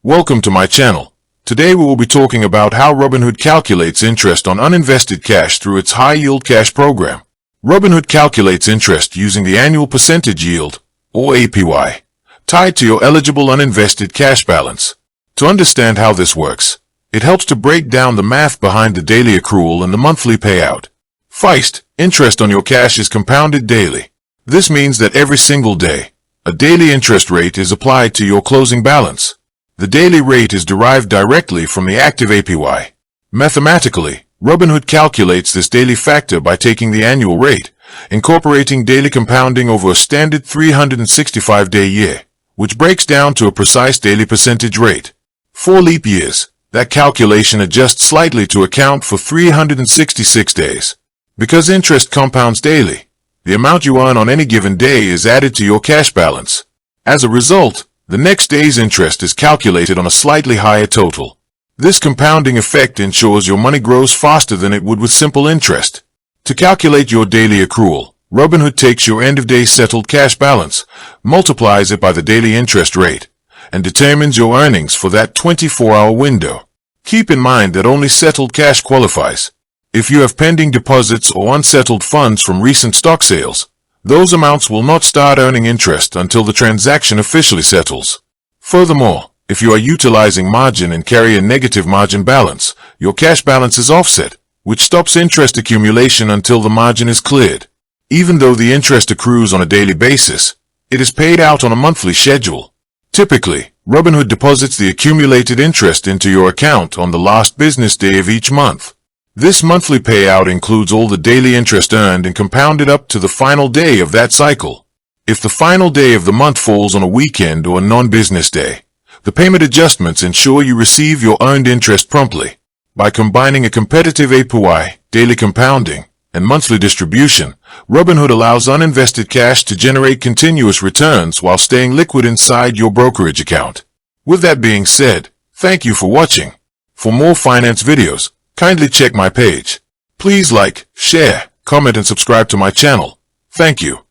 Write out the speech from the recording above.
Welcome to my channel. Today we will be talking about how Robinhood calculates interest on uninvested cash through its high-yield cash program. Robinhood calculates interest using the annual percentage yield, or APY, tied to your eligible uninvested cash balance. To understand how this works, it helps to break down the math behind the daily accrual and the monthly payout. First, interest on your cash is compounded daily. This means that every single day, a daily interest rate is applied to your closing balance. The daily rate is derived directly from the active APY. Mathematically, Robinhood calculates this daily factor by taking the annual rate, incorporating daily compounding over a standard 365-day year, which breaks down to a precise daily percentage rate. For leap years, that calculation adjusts slightly to account for 366 days. Because interest compounds daily, the amount you earn on any given day is added to your cash balance. As a result, the next day's interest is calculated on a slightly higher total. This compounding effect ensures your money grows faster than it would with simple interest. To calculate your daily accrual, Robinhood takes your end-of-day settled cash balance, multiplies it by the daily interest rate, and determines your earnings for that 24-hour window. Keep in mind that only settled cash qualifies. If you have pending deposits or unsettled funds from recent stock sales, those amounts will not start earning interest until the transaction officially settles. Furthermore, if you are utilizing margin and carry a negative margin balance, your cash balance is offset, which stops interest accumulation until the margin is cleared. Even though the interest accrues on a daily basis, it is paid out on a monthly schedule. Typically, Robinhood deposits the accumulated interest into your account on the last business day of each month. This monthly payout includes all the daily interest earned and compounded up to the final day of that cycle. If the final day of the month falls on a weekend or a non-business day, the payment adjustments ensure you receive your earned interest promptly. By combining a competitive APY, daily compounding, and monthly distribution, Robinhood allows uninvested cash to generate continuous returns while staying liquid inside your brokerage account. With that being said, thank you for watching. For more finance videos, kindly check my page. Please like, share, comment and subscribe to my channel. Thank you.